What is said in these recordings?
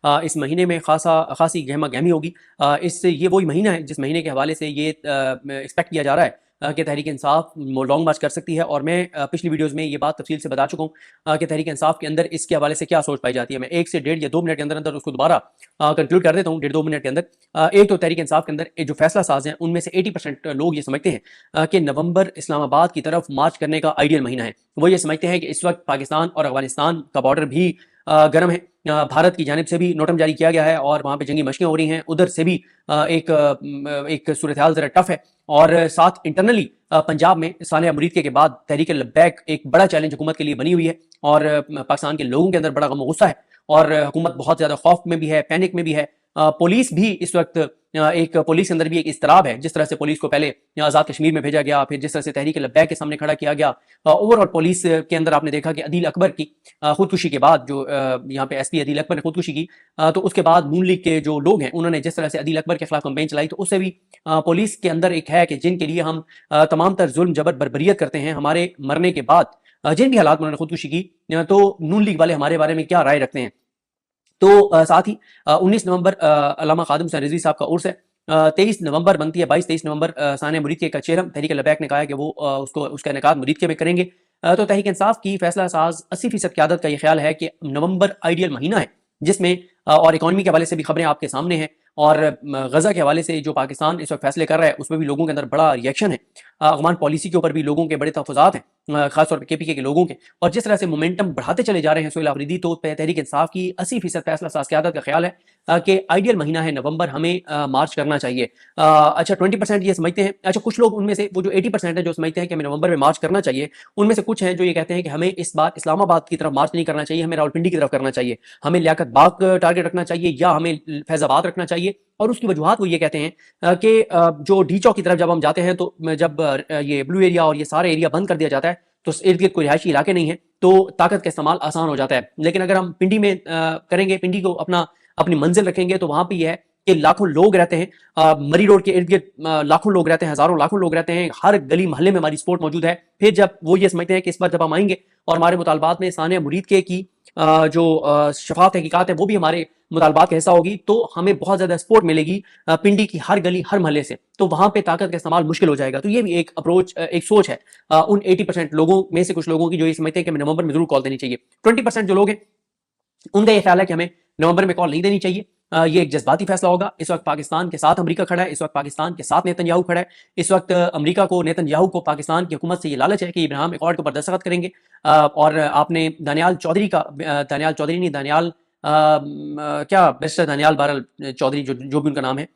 इस महीने में खासी गहमा गहमी होगी। इससे ये वही महीना है जिस महीने के हवाले से ये एक्सपेक्ट किया जा रहा है कि तहरीक इंसाफ लॉन्ग मार्च कर सकती है। और मैं पिछली वीडियोस में ये बात तफसील से बता चुका हूँ कि तहरीक इंसाफ के अंदर इसके हवाले से क्या सोच पाई जाती है। मैं 1 से 1.5 या 2 मिनट के अंदर अंदर उसको दोबारा कंक्लूड कर देता हूँ, 1.5-2 मिनट के अंदर। एक तो तहरीक इंसाफ के अंदर जो फैसला साज हैं उनमें से 80% लोग ये समझते हैं कि नवंबर इस्लामाबाद की तरफ मार्च करने का आइडियल महीना है। वो ये समझते हैं कि इस वक्त पाकिस्तान और अफगानिस्तान का बॉर्डर भी गर्म है। भारत की जानिब से भी नोटम जारी किया गया है और वहाँ पे जंगी मशकें हो रही हैं। उधर से भी एक सूरत हाल ज़रा टफ है। और साथ इंटरनली पंजाब में सानिया मुरीद के बाद तहरीक लब्बैक एक बड़ा चैलेंज हुकूमत के लिए बनी हुई है और पाकिस्तान के लोगों के अंदर बड़ा गम गुस्सा है और हुकूमत बहुत ज़्यादा खौफ में भी है, पैनिक में भी है। पुलिस भी इस वक्त एक पुलिस के अंदर भी एक इस्तराब है। जिस तरह से पुलिस को पहले आज़ाद कश्मीर में भेजा गया, फिर जिस तरह से तहरीक लब्बैक के सामने खड़ा किया गया, ओवरऑल पुलिस के अंदर आपने देखा कि अदील अकबर की खुदकुशी के बाद जो यहाँ पे एसपी अदील अकबर ने खुदकुशी की, तो उसके बाद नून लीग के जो लोग हैं उन्होंने जिस तरह से अदील अकबर के खिलाफ कंपेन चलाई, तो उससे भी पुलिस के अंदर एक है कि जिनके लिए हम तमाम तर जुल्म जबर बर्बरियत करते हैं, हमारे मरने के बाद जिन भी हालात में उन्होंने खुदकुशी की, तो नून लीग वाले हमारे बारे में क्या राय रखते हैं। तो साथ ही 19 नवंबर अल्लामा खादिम हुसैन रिजवी साहब का उर्स है। 23 नवंबर बनती है, 22-23 नवंबर सानिया मुरीद के चेहरम तहरीक लब्बैक ने कहा है कि वो उसका इनेकाद मुरीद के में करेंगे। तो तहरीक इंसाफ की फैसला साज 80% क़यादत का ये ख्याल है कि नवंबर आइडियल महीना है जिसमें और इकॉनमी के हवाले से भी खबरें आपके सामने हैं और गजा के हवाले से जो पाकिस्तान इस वक्त फैसले कर रहा है उसमें भी लोगों के अंदर बड़ा रिएक्शन है। अफगान पॉलिसी के ऊपर भी लोगों के बड़े तहफ़्फ़ुज़ात हैं, खासतौर पर KPK के लोगों के। और जिस तरह से मोमेंटम बढ़ाते चले जा रहे हैं सुहेल आफरीदी, तो तहरीक इंसाफ की 80% फैसला साज क़यादत का ख्याल है कि आइडियल महीना है नवंबर, हमें मार्च करना चाहिए। अच्छा 20% ये समझते हैं। अच्छा कुछ लोग उनमें से वो जो 80% है जो समझते हैं कि हमें नवंबर में मार्च करना चाहिए, उनमें से कुछ हैं जो ये कहते हैं कि हमें इस बार इस्लामाबाद की तरफ मार्च नहीं करना चाहिए, हमें रावलपिंडी की तरफ करना चाहिए, हमें लियाकत बाग टारगेट रखना चाहिए या हमें फैजाबाद रखना चाहिए। और उसकी वजूहत वो ये कहते हैं कि जो डी चौक की तरफ जब हम जाते हैं तो जब ये ब्लू एरिया और ये सारे एरिया बंद कर दिया जाता है तो इर्द गिर्द कोई रिहायशी इलाके नहीं है, तो ताकत का इस्तेमाल आसान हो जाता है। लेकिन अगर हम पिंडी में करेंगे, पिंडी को अपनी मंजिल रखेंगे, तो वहां पर यह है कि लाखों लोग रहते हैं। मरी रोड के इर्द गिर्द लाखों लोग रहते हैं, हजारों लाखों लोग रहते हैं, हर गली मोहल्ले में हमारी सपोर्ट मौजूद है। फिर जब वो ये समझते हैं कि इस बार जब हम आएंगे और हमारे मुतालबात में सानिया मुरीद के की जो शफाफ तहकीकात है वो भी हमारे मुतालबात का हिस्सा होगी, तो हमें बहुत ज्यादा सपोर्ट मिलेगी पिंडी की हर गली हर महल्ले से, तो वहां पे ताकत का इस्तेमाल मुश्किल हो जाएगा। तो ये भी एक अप्रोच, एक सोच है उन 80% लोगों में से कुछ लोगों की जो ये समझते हैं कि हमें नवंबर में जरूर कॉल देनी चाहिए। 20% जो लोग हैं उनका ये ख्याल है कि हमें नवंबर में कॉल नहीं देनी चाहिए। ये एक जज्बाती फैसला होगा। इस वक्त पाकिस्तान के साथ अमेरिका खड़ा है, इस वक्त पाकिस्तान के साथ नेतन्याहू खड़ा है। इस वक्त अमेरिका को, नेतन्याहू को पाकिस्तान की हुकूमत से ये लालच है कि इब्राहिम अकॉर्ड के ऊपर दस्तखत करेंगे। और आपने दानियाल चौधरी का, दानियाल चौधरी नहीं, दानियाल क्या बैरिस्टर दानियाल बहरहाल चौधरी जो भी उनका नाम है,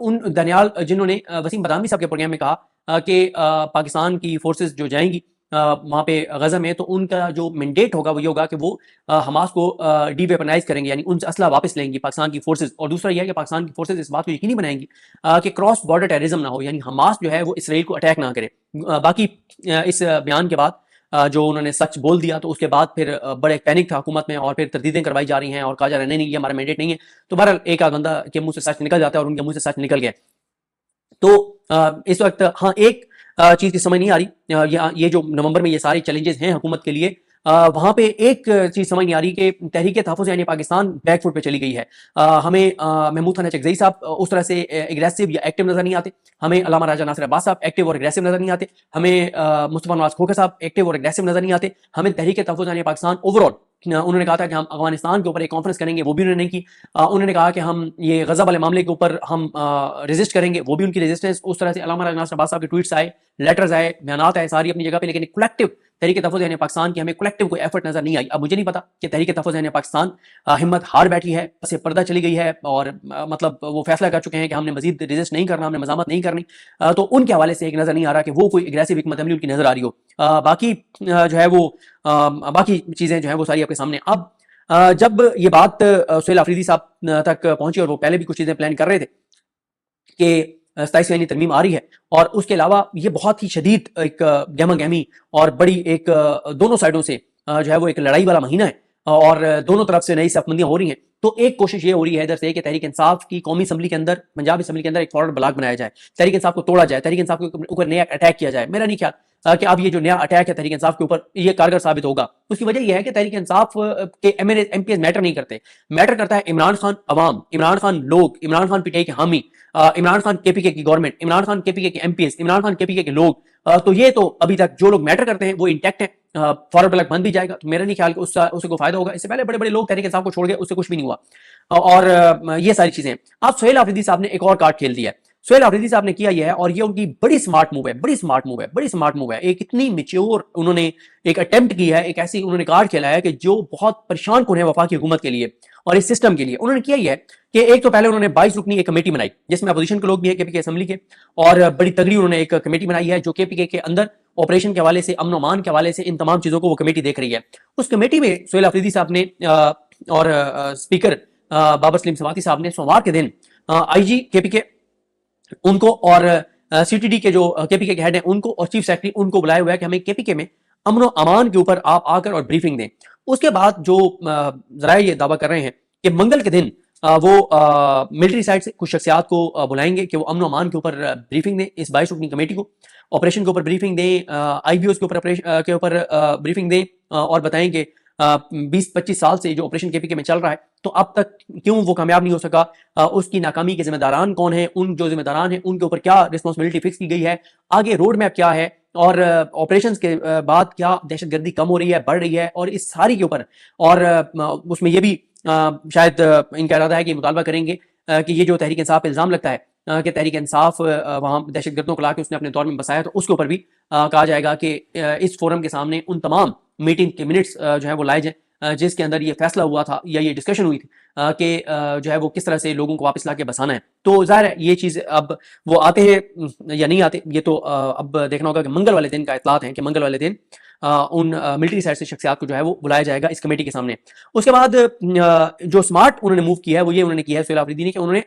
उन दानियाल जिन्होंने वसीम बदामी साहब के प्रोग्राम में कहा कि पाकिस्तान की फोर्सेस जो जाएंगी वहाँ पे गजा में, तो उनका जो मैंडेट होगा वो ये होगा कि वो हमास को डीवेपनाइज करेंगे, यानी उनसे असला वापस लेंगी पाकिस्तान की फोर्सेस। और दूसरा यह है कि पाकिस्तान की फोर्सेस इस बात को यकीनी बनाएंगी कि क्रॉस बॉर्डर टेररिज्म ना हो, यानी हमास जो है वो इसराइल को अटैक ना करे। बाकी इस बयान के बाद जो उन्होंने सच बोल दिया, तो उसके बाद फिर बड़े पैनिक था हुकूमत में और फिर तरदीदें करवाई जा रही हैं और कहा जा रहा है नहीं नहीं ये हमारा मैंडेट नहीं है। तो बहरहाल एक आध बंदा के मुंह से सच निकल जाता है और उनके मुंह से सच निकल गया। तो इस वक्त हाँ एक चीज की समझ नहीं आ रही, ये जो नवंबर में ये सारे चैलेंजेस हैं हुकूमत के लिए, वहां पे एक चीज समझ नहीं आ रही कि तहरीक तहफ़्फ़ुज़ यानी पाकिस्तान बैकफुट पे चली गई है। हमें महमूद खान चकज़ई साहब उस तरह से एग्रेसिव या एक्टिव नजर नहीं आते, हमें अल्लामा राजा नासिर अब्बास साहब एक्टिव और एग्रेसिव नजर नहीं आते, हमें मुस्तफ़ा नवाज खोखर साहब एक्टिव और एग्रेसिव नजर नहीं आते, हमें तहरीक तहफ़्फ़ुज़ यानी पाकिस्तान ओवरऑल, उन्होंने कहा था कि हम अफगानिस्तान के ऊपर एक कॉन्फ्रेंस करेंगे, वो भी उन्होंने नहीं की। उन्होंने कहा कि हम ये गजा वाले मामले के ऊपर हम रेजिस्ट करेंगे, वो भी उनकी रेजिस्टेंस उस तरह से अल्लामा राजा नासिर अब्बास साहब के ट्वीट्स आए, लेटर्स आए, बयानात आए, सारी अपनी जगह पे, लेकिन कलेक्टिव तहरीक तहफ़्फ़ुज़ यानी पाकिस्तान की हमें कलेक्टिव कोई एफर्ट नजर नहीं आई। अब मुझे नहीं पता कि तहरीक तहफ़्फ़ुज़ यानी पाकिस्तान हिम्मत हार बैठी है, से पर्दा चली गई है और मतलब वो फैसला कर चुके हैं कि हमने मजीद रेजिस्ट नहीं करना, हमने मजामत नहीं करनी। तो उनके हवाले से एक नजर नहीं आ रहा कि वो कोई एग्रेसिव हिकमत अमली उनकी नजर आ रही हो। बाकी जो है वो बाकी चीजें जो है वो सारी आपके सामने। अब जब ये बात सुहेल आफरीदी साहब तक पहुंची और वो पहले भी कुछ चीजें प्लान कर रहे थे कि 27 यानी तरमीम आ रही है, और उसके अलावा ये बहुत ही शदीद एक गहमा गहमी और बड़ी एक दोनों साइडों से जो है वो एक लड़ाई वाला महीना है और दोनों तरफ से नई सफमंदियां हो रही हैं। तो एक कोशिश ये हो रही है इधर से कि तहरीक इंसाफ की कौमी असम्बली के अंदर, पंजाब असम्बली के अंदर एक फॉरवर्ड ब्लॉक बनाया जाए, तहरीक इंसाफ को तोड़ा जाए, तहरीक इंसाफ के ऊपर नया अटैक किया जाए। मेरा नहीं ख्याल कि अब ये जो नया अटैक है तहरीक इंसाफ के ऊपर ये कारगर साबित होगा। उसकी वजह यह है कि तहरीक इंसाफ के एमपीएस मैटर नहीं करते, मैटर करता है इमरान खान अवाम, इमरान खान लोग, इमरान खान पीटीआई के हामी, इमरान खान केपीके की गवर्नमेंट, इमरान खान केपीके के एमपीएस, इमरान खान केपीके के लोग। तो ये तो अभी तक जो लोग मैटर करते हैं वो इंटैक्ट है। फॉरवर्ड ब्लॉक बंद भी जाएगा तो मेरा नहीं ख्याल कि उससे कोई फायदा होगा। इससे पहले बड़े बड़े लोग तहरीक इंसाफ को छोड़ गए, उससे कुछ भी नहीं हुआ। और ये सारी चीजें अब सोहेल आफरीदी साहब ने एक और कार्ड खेल दिया है। सोहेल आफरीदी साहब ने किया यह है, और ये उनकी बड़ी स्मार्ट मूव है, बड़ी स्मार्ट मूव है, बड़ी स्मार्ट मूव है। एक इतनी मेच्योर उन्होंने एक अटेम्प्ट की है, एक ऐसी उन्होंने कार्ड खेला है कि जो बहुत परेशान कौन है वफाकी हुकूमत के लिए और इस सिस्टम के लिए। उन्होंने किया ही है कि एक तो पहले उन्होंने 22 रुकनी एक कमेटी बनाई जिसमें अपोजिशन के लोग भी है केपीके असेंबली के, और बड़ी तगड़ी उन्होंने एक कमेटी बनाई है जो केपीके के अंदर ऑपरेशन के हवाले से, अमन अमान के हवाले से, इन तमाम चीजों को वो कमेटी देख रही है। उस कमेटी में सोहेल आफरीदी साहब ने और स्पीकर बाबर सलीम समाती साहब ने सोमवार के दिन आईजी केपीके उनको और सीटीडी के जो केपीके के हेड हैं उनको और चीफ सेक्रेटरी उनको बुलाया हुआ है कि हमें केपीके में अमन अमान के ऊपर आप आकर और ब्रीफिंग दें। उसके बाद जो जरा ये दावा कर रहे हैं कि मंगल के दिन वो मिलिट्री साइड से कुछ शख्सियात को बुलाएंगे कि वो अमन अमान के ऊपर ब्रीफिंग दें, इस 22 रुकनी कमेटी को ऑपरेशन के ऊपर ब्रीफिंग दें, आईबीओ के ऊपर ब्रीफिंग दें और बताएं कि 20-25 साल से जो ऑपरेशन केपीके में चल रहा है तो अब तक क्यों वो कामयाब नहीं हो सका, उसकी नाकामी के जिम्मेदारान कौन है, उन जो जिम्मेदारान हैं उनके ऊपर क्या रिस्पॉन्सिबिलिटी फिक्स की गई है, आगे रोड मैप क्या है, और ऑपरेशंस के बाद क्या दहशतगर्दी कम हो रही है, बढ़ रही है, और इस सारी के ऊपर। और उसमें यह भी शायद इनका इरादा है कि मुतालबा करेंगे कि ये जो तहरीक इंसाफ पे इल्ज़ाम लगता है कि तहरीक इंसाफ वहाँ दहशतगर्दों को ला के उसने अपने दौर में बसाया, तो उसके ऊपर भी कहा जाएगा कि इस फोरम के सामने उन तमाम मीटिंग के मिनट्स जो है वो लाए जाए जिसके अंदर ये फैसला हुआ था या ये डिस्कशन हुई थी कि जो है वो किस तरह से लोगों को वापस ला के बसाना है। तो जाहिर है ये चीज़ अब वो आते हैं या नहीं आते, ये तो अब देखना होगा कि मंगल वाले दिन का इतलात है कि मंगल वाले दिन उन मिलिट्री साइड से शख्सियात को जो है वो बुलाया जाएगा इस कमेटी के सामने। उसके बाद जो स्मार्ट उन्होंने मूव किया है वो ये उन्होंने किया है सोहेल आफरीदी ने कि उन्होंने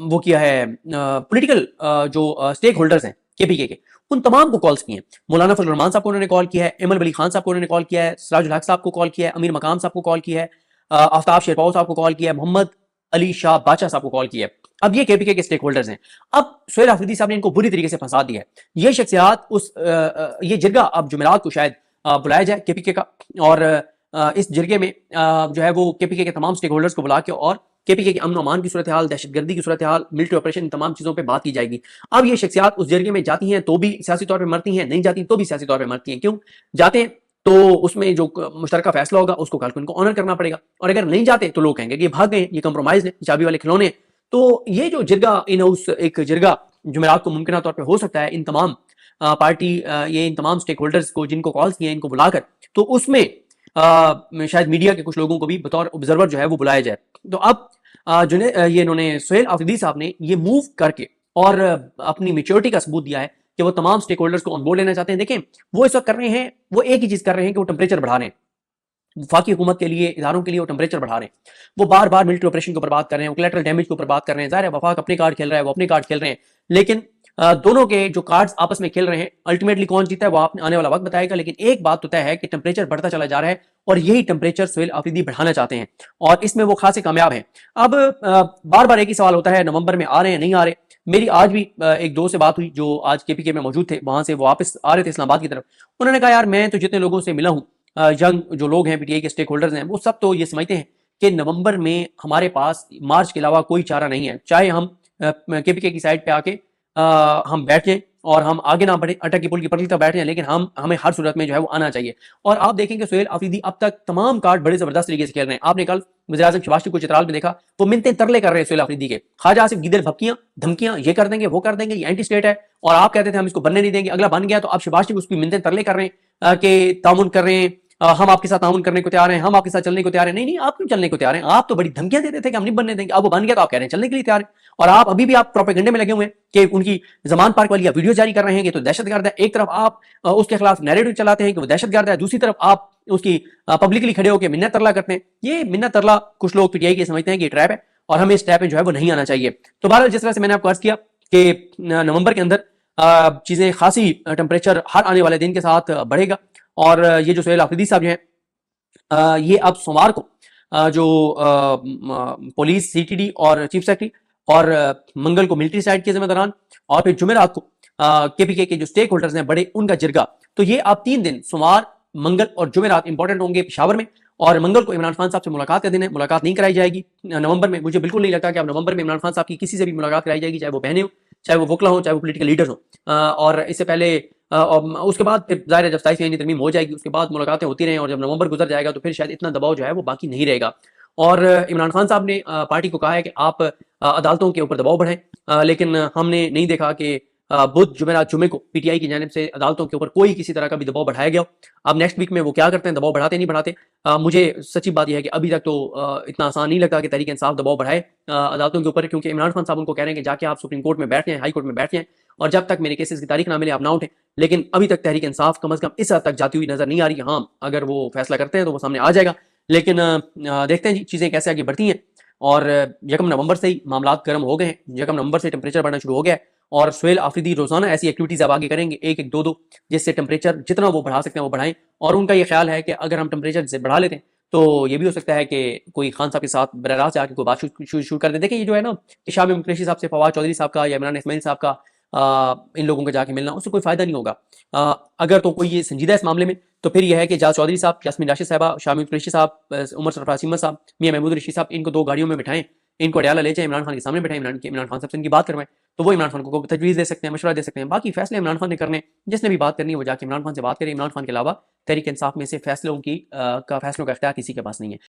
वो किया है पॉलिटिकल जो स्टेक होल्डर्स हैं केपीके के उन तमाम को कॉल्स किए हैं। मौलाना फजल रहमान साहब को उन्होंने कॉल किया है, एमल वली खान साहब को उन्होंने कॉल किया है, सिराजुल हक साहब को कॉल किया है, अमीर मकाम साहब को कॉल किया है, आफ्ताब शेरपाव साहब को कॉल किया है, मोहम्मद अली शाह बादशाह साहब को कॉल किया है। अब ये केपीके के स्टेक होल्डर्स हैं। अब सोहेल आफरीदी साहब ने इनको बुरी तरीके से फंसा दिया है। ये शख्सियात उस ये जिरगा अब जुमेरात को शायद बुलाया जाए केपीके का, और इस जिरगे में जो है वो केपीके के तमाम स्टेक होल्डर्स को बुला के और केपीके के अमन अमान की सूरत हाल, दहशतगर्दी की सूरत हाल, मिलिट्री ऑपरेशन, तमाम चीज़ों पे बात की जाएगी। अब ये शख्सियात उस जरिए में जाती हैं तो भी सियासी तौर पे मरती हैं, नहीं जाती तो भी सियासी तौर पे मरती हैं। क्यों जाते हैं तो उसमें जो मुश्तरका फैसला होगा उसको कल को इनको ऑनर करना पड़ेगा, और अगर नहीं जाते तो लोग कहेंगे कि ये भाग गए, ये कंप्रोमाइज है, चाबी वाले खिलौने। तो ये जो जिरगा इन हाउस एक जिरगा जुमेरात को मुमकिन तौर पर हो सकता है इन तमाम पार्टी ये इन तमाम स्टेक होल्डर्स को जिनको कॉल्स किए इनको बुलाकर, तो उसमें शायद मीडिया के कुछ लोगों को भी बतौर ऑब्जर्वर जो है वो बुलाया जाए। तो अब ये इन्होंने सोहेल आफरीदी साहब ने ये मूव करके और अपनी मेच्योरिटी का सबूत दिया है कि वो तमाम स्टेक होल्डर्स को ऑन बोर्ड लेना चाहते हैं। देखें वो इस वक्त कर रहे हैं, वो एक ही चीज कर रहे हैं कि वो टेम्परेचर बढ़ा रहे हैं वफाकी हुकूमत के लिए, इदारों के लिए वो टेम्परेचर बढ़ा रहे हैं। वो बार बार मिलिट्री ऑपरेशन के ऊपर बात कर रहे हैं, वो कोलैटरल डैमेज के ऊपर बात कर रहे हैं। ज़ाहिर है वफाक अपने कार्ड खेल रहा है, वो अपने कार्ड खेल रहे हैं, लेकिन दोनों के जो कार्ड्स आपस में खेल रहे हैं अल्टीमेटली कौन जीता है वो आपने आने वाला वक्त बताएगा। लेकिन एक बात तो तय है कि टेम्परेचर बढ़ता चला जा रहा है और यही टेम्परेचर सोहेल आफरीदी बढ़ाना चाहते हैं और इसमें वो खासे कामयाब हैं। अब बार बार एक ही सवाल होता है, नवंबर में आ रहे हैं नहीं आ रहे। मेरी आज भी एक दोस्त से बात हुई जो आज केपीके में मौजूद थे, वहां से वो वापस आ रहे थे इस्लामाबाद की तरफ। उन्होंने कहा यार मैं तो जितने लोगों से मिला हूँ, यंग जो लोग हैं पीटीआई के स्टेक होल्डर्स हैं, वो सब तो ये समझते हैं कि नवंबर में हमारे पास मार्च के अलावा कोई चारा नहीं है। चाहे हम केपीके की साइड पे आके हम बैठ जाएं और हम आगे ना बढ़े, अटक की पुल की पटरी तक बैठ जाएं, लेकिन हमें हर सूरत में जो है वो आना चाहिए। और आप देखेंगे सोहेल आफरीदी अब तक तमाम कार्ड बड़े जबरदस्त तरीके से खेल रहे हैं। आपने कल वज़ीर-ए-आज़म शहबाज शरीफ को चित्राल में देखा, वो मिन्नतें तरले कर रहे हैं सोहेल आफरीदी के। ख्वाजा आसिफ गिदर भपकियां धमकियां, ये कर देंगे वो कर देंगे, ये एंटी स्टेट है और आप कहते थे हम इसको बनने नहीं देंगे, अगला बन गया तो आप शहबाज शरीफ उसकी मिन्नतें तरले कर रहे हैं कि तामुन कर रहे हैं, हम आपके साथ ताउन करने को तैयार हैं, हम आपके साथ चलने को तैयार हैं। नहीं नहीं, आप क्यों चलने को तैयार हैं? आप तो बड़ी धमकियां देते थे कि हम नहीं बनने देंगे, अब वो बन गया तो आप कह रहे हैं चलने के लिए तैयार हैं। और आप अभी भी आप प्रोपेगेंडे में लगे हुए हैं कि उनकी जमान पार्क वाली वीडियो जारी कर रहे हैं कि तो दहशतगर्द है। एक तरफ आप उसके खिलाफ नैरेटिव चलाते हैं कि वो दहशतगर्द है, दूसरी तरफ आप उसकी पब्लिकली खड़े होकर मिन्नत तरला करते हैं। ये मिन्नत तरला कुछ लोग पीटीआई के समझते हैं कि ट्रैप है और हमें इस ट्रैप में जो है वो नहीं आना चाहिए। तो बहरहाल जिस तरह से मैंने आपको अर्ज किया कि नवंबर के अंदर चीजें खासी टेम्परेचर हर आने वाले दिन के साथ बढ़ेगा और ये जो सोहेल आफरीदी साहब जो है ये अब सोमवार को जो पुलिस, सीटीडी और चीफ सेक्रेटरी, और मंगल को मिलिट्री साइड के जिम्मेदारान, और फिर जुमेरात को केपीके के जो स्टेक होल्डर्स हैं बड़े, उनका जिरगा। तो ये आप 3 दिन सोमवार, मंगल और जुमेरात इंपॉर्टेंट होंगे पेशावर में। और मंगल को इमरान खान साहब से मुलाकात का दिन है, मुलाकात नहीं कराई जाएगी नवंबर में। मुझे बिल्कुल नहीं लगता कि अब नवंबर में इमरान खान साहब की किसी से भी मुलाकात कराई जाएगी, चाहे वो बहनें हो, चाहे वो वकला हो, चाहे वो पोलिटिकल लीडर्स हो। और इससे पहले और उसके बाद फिर ज़ाहिर है जब 27वीं तरमीम हो जाएगी उसके बाद मुलाकातें होती रहें, और जब नवंबर गुजर जाएगा तो फिर शायद इतना दबाव जो है वो बाकी नहीं रहेगा। और इमरान खान साहब ने पार्टी को कहा है कि आप अदालतों के ऊपर दबाव बढ़ाएं, लेकिन हमने नहीं देखा कि बुध जुमेरात जुमे को पीटीआई की जानिब से अदालतों के ऊपर कोई किसी तरह का भी दबाव बढ़ाया गया। अब नेक्स्ट वीक में वो क्या करते हैं, दबाव बढ़ाते नहीं बढ़ाते। मुझे सच्ची बात यह है कि अभी तक तो इतना आसान नहीं लगता कि तहरीक इंसाफ दबाव बढ़ाए अदालतों के ऊपर, क्योंकि इमरान खान साहब उनको कह रहे हैं कि जाके आप सुप्रीम कोर्ट में बैठ जाएं, हाई कोर्ट में बैठ जाएं, और जब तक मेरे केसेस की तारीख ना मिले आप ना उठें। लेकिन अभी तक तहरीक इंसाफ कम अज कम इस हद तक जाती हुई नजर नहीं आ रही। हाँ, अगर वो फैसला करते हैं तो वो सामने आ जाएगा, लेकिन देखते हैं जी चीजें कैसे आगे बढ़ती हैं। और 1 नवंबर से ही मामला गर्म हो गए हैं, 1 नवंबर से टेम्परेचर बढ़ना शुरू हो गया है, और सुहेल आफरीदी रोजाना ऐसी एक्टिविटीज अब आगे करेंगे, एक एक दो दो, जिससे टेम्परेचर जितना वो बढ़ा सकते हैं वो बढ़ाएं। और उनका ये ख्याल है कि अगर हम टेम्परेचर से बढ़ा लेते हैं तो ये भी हो सकता है कि कोई खान साहब के साथ बरह रास्त जाकर कोई बात शुरू कर दे। देखिए ये जो है ना, शामी कुरैशी साहब से फवाद चौधरी साहब का या इमरान इस्माइल साहब का इन लोगों का जाके मिलना, उससे कोई फायदा नहीं होगा। अगर तो कोई ये संजीदा इस मामले में, तो फिर यह है कि जाज चौधरी साहब, यास्मीन राशिद साहबा, शामी कुरैशी साहब, उमर सरफराज सिमत साहब, मियां महमूद रशीद साहब, इनको 2 गाड़ियों में बिठाएं, इनको अडयाला ले जाए, इमरान खान के सामने बैठाएं, इमरान खान साहब से इनकी बात करवाएं, तो वो इमरान खान को तजवीज़ दे सकते हैं, मशवरा दे सकते हैं। बाकी फैसले इमरान खान ने करने, जिसने भी बात करनी है वो जाके इमरान खान से बात करे। इमरान खान के अलावा तहरीक इंसाफ में से फैसलों का इख्तियार किसी के पास नहीं है।